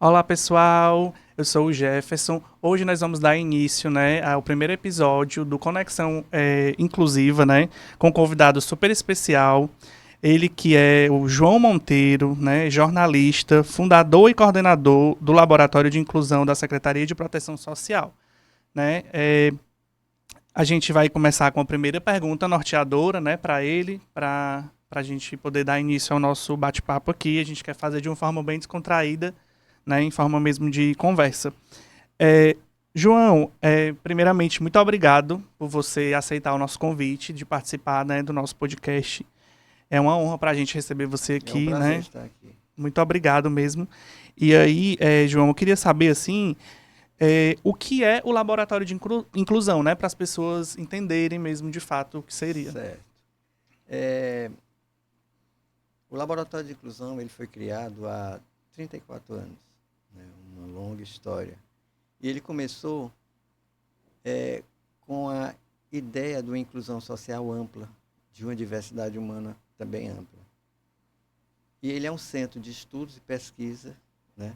Olá, pessoal. Eu sou o Jefferson. Hoje nós vamos dar início, né, ao primeiro episódio do Conexão Inclusiva, né, com um convidado super especial. Ele que é o João Monteiro, né, jornalista, fundador e coordenador do Laboratório de Inclusão da Secretaria de Proteção Social, né. A gente vai começar com a primeira pergunta norteadora, né, para ele, para a gente poder dar início ao nosso bate-papo aqui. A gente quer fazer de uma forma bem descontraída, né, em forma mesmo de conversa. É, João, primeiramente, muito obrigado por você aceitar o nosso convite de participar, né, do nosso podcast. É uma honra para a gente receber você É um aqui, prazer né? estar aqui. Muito obrigado mesmo. E aí, João, eu queria saber, assim, o que é o laboratório de inclusão, né, para as pessoas entenderem mesmo de fato o que seria. Certo. É, o Laboratório de Inclusão ele foi criado há 34 anos, né? Uma longa história. E ele começou com a ideia de uma inclusão social ampla, de uma diversidade humana também ampla. E ele é um centro de estudos e pesquisa, né,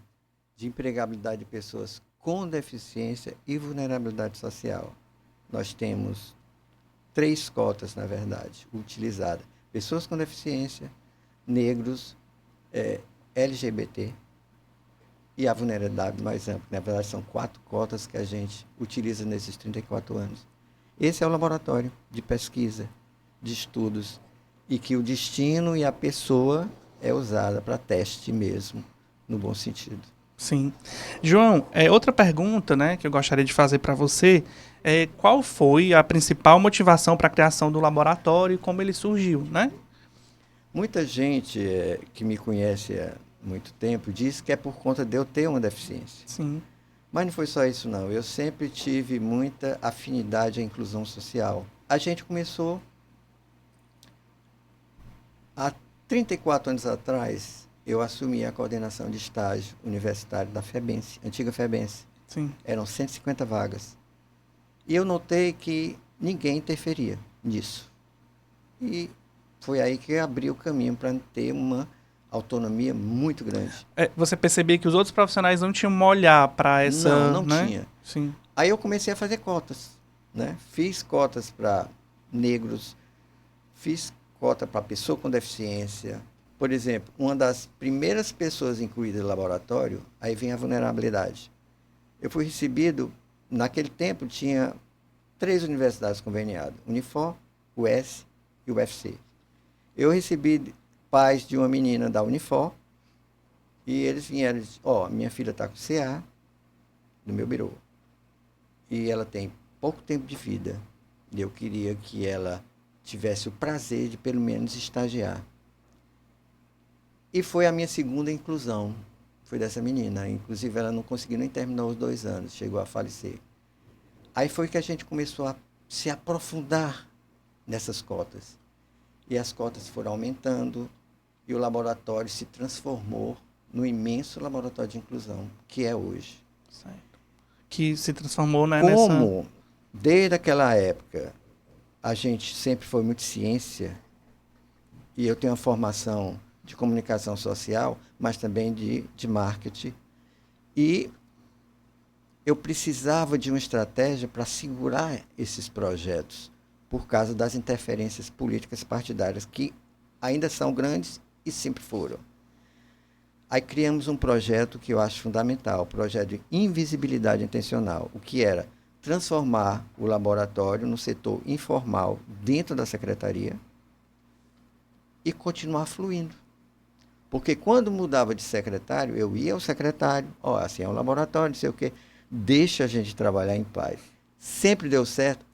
de empregabilidade de pessoas com deficiência e vulnerabilidade social. Nós temos 3 cotas, na verdade, utilizadas. Pessoas com deficiência, negros, LGBT e a vulnerabilidade mais ampla. Na verdade, são 4 cotas que a gente utiliza nesses 34 anos. Esse é o laboratório de pesquisa, de estudos, e que o destino e a pessoa é usada para teste mesmo, no bom sentido. Sim. João, outra pergunta, né, que eu gostaria de fazer para você é qual foi a principal motivação para a criação do laboratório e como ele surgiu, né? Muita gente que me conhece há muito tempo diz que é por conta de eu ter uma deficiência. Sim, Mas não foi só isso, não. Eu sempre tive muita afinidade à inclusão social. A gente começou há 34 anos atrás, eu assumi a coordenação de estágio universitário da FEBENSE, antiga FEBENSE. sim. Eram 150 vagas. E eu notei que ninguém interferia nisso. E foi aí que abriu o caminho para ter uma autonomia muito grande. Você percebia que os outros profissionais não tinham um olhar para Não, essa, não né? tinha. Sim, Aí eu comecei a fazer cotas, né? Fiz cotas para negros, fiz cota para pessoa com deficiência. Por exemplo, uma das primeiras pessoas incluídas no laboratório, aí vem a vulnerabilidade. Eu fui recebido, naquele tempo tinha 3 universidades conveniadas, Unifor, UES e UFC. Eu recebi pais de uma menina da Unifor e eles vieram e disseram, minha filha está com CA no meu birô e ela tem pouco tempo de vida. E eu queria que ela tivesse o prazer de pelo menos estagiar. E foi a minha segunda inclusão, foi dessa menina. Inclusive ela não conseguiu nem terminar os 2 anos, chegou a falecer. Aí foi que a gente começou a se aprofundar nessas cotas. E as cotas foram aumentando e o laboratório se transformou no imenso laboratório de inclusão que é hoje. certo. Que se transformou, né, nessa... Como, desde aquela época, a gente sempre foi muito ciência, e eu tenho uma formação de comunicação social, mas também de marketing, e eu precisava de uma estratégia para segurar esses projetos, por causa das interferências políticas partidárias, que ainda são grandes e sempre foram. Aí criamos um projeto que eu acho fundamental, o projeto de invisibilidade intencional, o que era transformar o laboratório no setor informal dentro da secretaria e continuar fluindo. Porque quando mudava de secretário, eu ia ao secretário, assim é um laboratório, não sei o quê, deixa a gente trabalhar em paz. Sempre deu certo?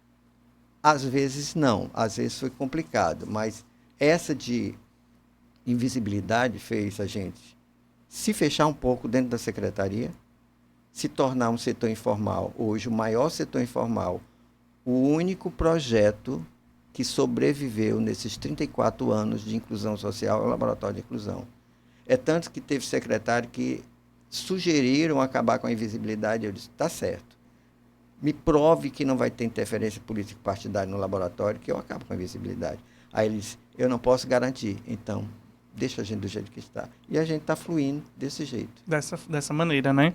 Às vezes não, às vezes foi complicado, mas essa de invisibilidade fez a gente se fechar um pouco dentro da secretaria, se tornar um setor informal, hoje o maior setor informal, o único projeto que sobreviveu nesses 34 anos de inclusão social é o Laboratório de Inclusão. É tanto que teve secretário que sugeriram acabar com a invisibilidade, eu disse, tá certo. Me prove que não vai ter interferência política partidária no laboratório, que eu acabo com a invisibilidade. Aí ele disse, eu não posso garantir. Então, deixa a gente do jeito que está. E a gente está fluindo desse jeito. Dessa maneira, né?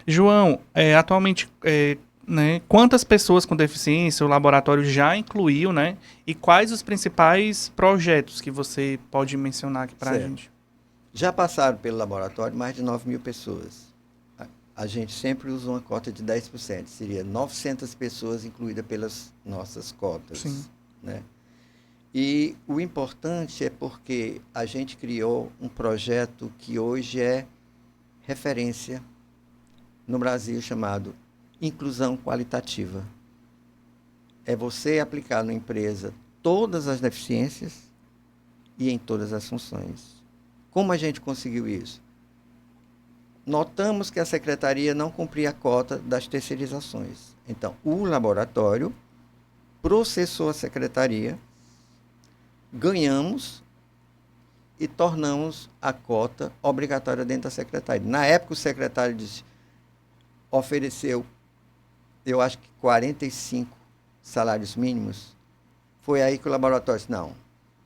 João, atualmente, né, quantas pessoas com deficiência o laboratório já incluiu, né? E quais os principais projetos que você pode mencionar aqui para a gente? Já passaram pelo laboratório mais de 9.000 pessoas. A gente sempre usa uma cota de 10%, seria 900 pessoas incluídas pelas nossas cotas. Sim. Né? E o importante é porque a gente criou um projeto que hoje é referência no Brasil, chamado Inclusão Qualitativa. É você aplicar na empresa todas as deficiências e em todas as funções. Como a gente conseguiu isso? Notamos que a secretaria não cumpria a cota das terceirizações. Então, o laboratório processou a secretaria, ganhamos e tornamos a cota obrigatória dentro da secretaria. Na época, o secretário ofereceu, eu acho que 45 salários mínimos. Foi aí que o laboratório disse, não,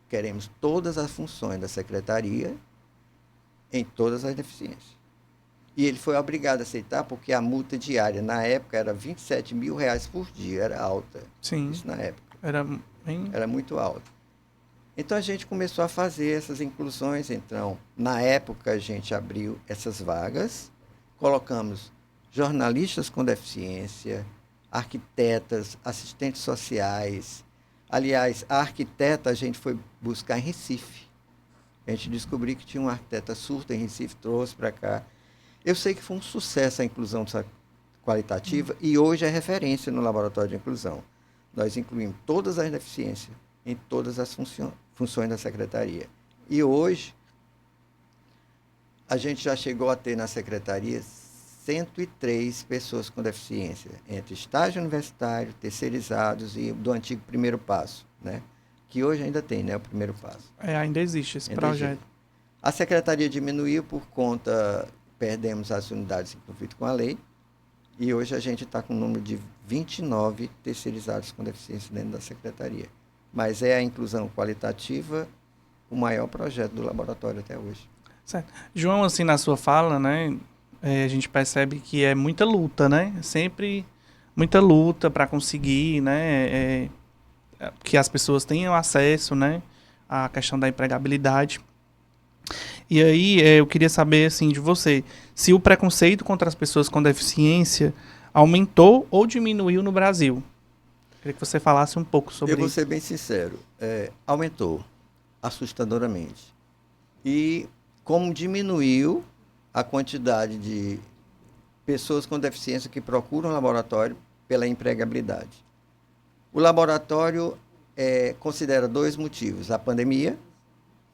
queremos todas as funções da secretaria em todas as deficiências. E ele foi obrigado a aceitar, porque a multa diária, na época, era R$27 mil por dia, era alta. Sim. Isso na época. Era muito alta. Então, a gente começou a fazer essas inclusões. Então, na época, a gente abriu essas vagas, colocamos jornalistas com deficiência, arquitetas, assistentes sociais. Aliás, a arquiteta a gente foi buscar em Recife. A gente descobriu que tinha uma arquiteta surda em Recife, trouxe para cá. Eu sei que foi um sucesso a inclusão qualitativa e hoje é referência no laboratório de inclusão. Nós incluímos todas as deficiências em todas as funções da secretaria. E hoje, a gente já chegou a ter na secretaria 103 pessoas com deficiência, entre estágio universitário, terceirizados e do antigo primeiro passo, né? Que hoje ainda tem, né, o primeiro passo. Ainda existe esse projeto. A secretaria diminuiu por conta, perdemos as unidades em conflito com a lei, e hoje a gente está com um número de 29 terceirizados com deficiência dentro da secretaria. Mas é a inclusão qualitativa o maior projeto do laboratório até hoje. Certo. João, assim, na sua fala, né, a gente percebe que é muita luta, né? Sempre muita luta para conseguir, né, que as pessoas tenham acesso, né, à questão da empregabilidade. E aí, eu queria saber, assim, de você, se o preconceito contra as pessoas com deficiência aumentou ou diminuiu no Brasil. Queria que você falasse um pouco sobre isso. Eu vou ser bem sincero, aumentou assustadoramente. E como diminuiu a quantidade de pessoas com deficiência que procuram o laboratório pela empregabilidade. O laboratório considera 2 motivos: a pandemia,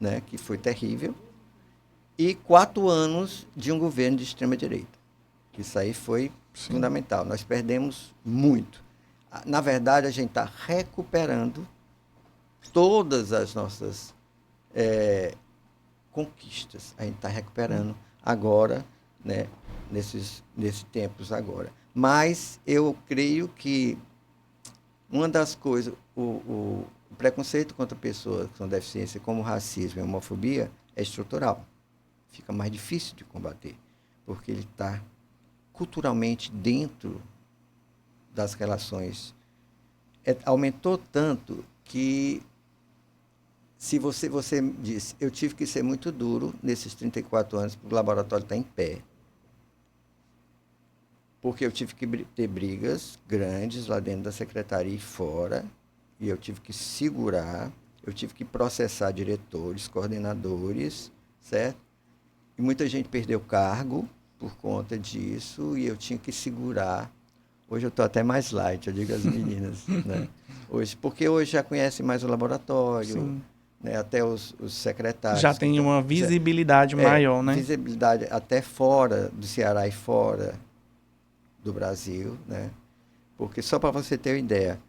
né, que foi terrível, e 4 anos de um governo de extrema-direita. Isso aí foi fundamental. Nós perdemos muito. Na verdade, a gente está recuperando todas as nossas conquistas. A gente está recuperando agora, né, nesses tempos agora. Mas eu creio que uma das coisas, o preconceito contra pessoas com deficiência, como racismo e homofobia, é estrutural. Fica mais difícil de combater, porque ele está culturalmente dentro das relações. Aumentou tanto que, se você disse, eu tive que ser muito duro nesses 34 anos para o laboratório estar em pé. Porque eu tive que ter brigas grandes lá dentro da secretaria e fora, e eu tive que segurar, eu tive que processar diretores, coordenadores, certo? E muita gente perdeu cargo por conta disso, e eu tinha que segurar. Hoje eu estou até mais light, eu digo às meninas, né? Porque hoje já conhecem mais o laboratório, né? Até os secretários. Já tem uma visibilidade maior, né? Visibilidade até fora do Ceará e fora do Brasil, né? Porque, só para você ter uma ideia,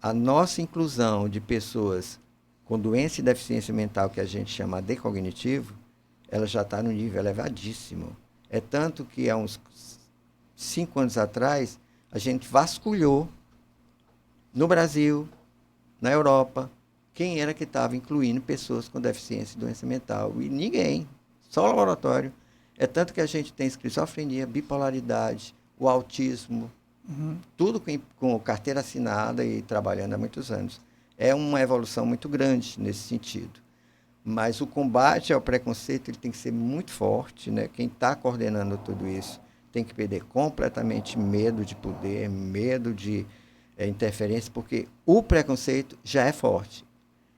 a nossa inclusão de pessoas com doença e deficiência mental, que a gente chama AD cognitivo, ela já está no nível elevadíssimo. É tanto que há uns 5 anos atrás, a gente vasculhou no Brasil, na Europa, quem era que estava incluindo pessoas com deficiência e doença mental. E ninguém, só o laboratório. É tanto que a gente tem esquizofrenia, bipolaridade, o autismo, tudo com carteira assinada e trabalhando há muitos anos. É uma evolução muito grande nesse sentido. Mas o combate ao preconceito ele tem que ser muito forte, né? Quem está coordenando tudo isso tem que perder completamente medo de poder, medo de interferência, porque o preconceito já é forte.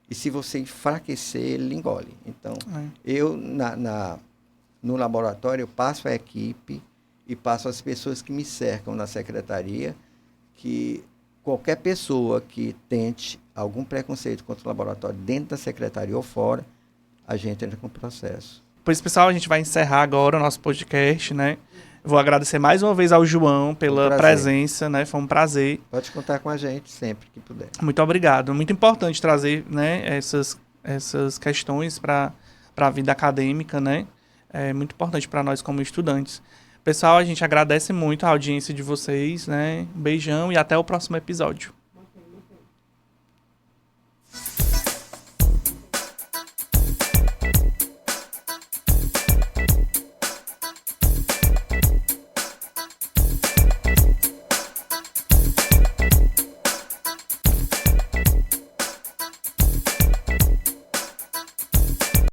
E se você enfraquecer, ele engole. Então, eu, no laboratório, eu passo a equipe e passo as pessoas que me cercam na secretaria que qualquer pessoa que tente algum preconceito contra o laboratório dentro da secretaria ou fora, a gente entra com o processo. Pois, pessoal, a gente vai encerrar agora o nosso podcast, né? Vou agradecer mais uma vez ao João pela presença, né? Foi um prazer. Pode contar com a gente sempre que puder. Muito obrigado. Muito importante trazer, né, essas questões para a vida acadêmica, né? É muito importante para nós como estudantes. Pessoal, a gente agradece muito a audiência de vocês, né? Um beijão e até o próximo episódio.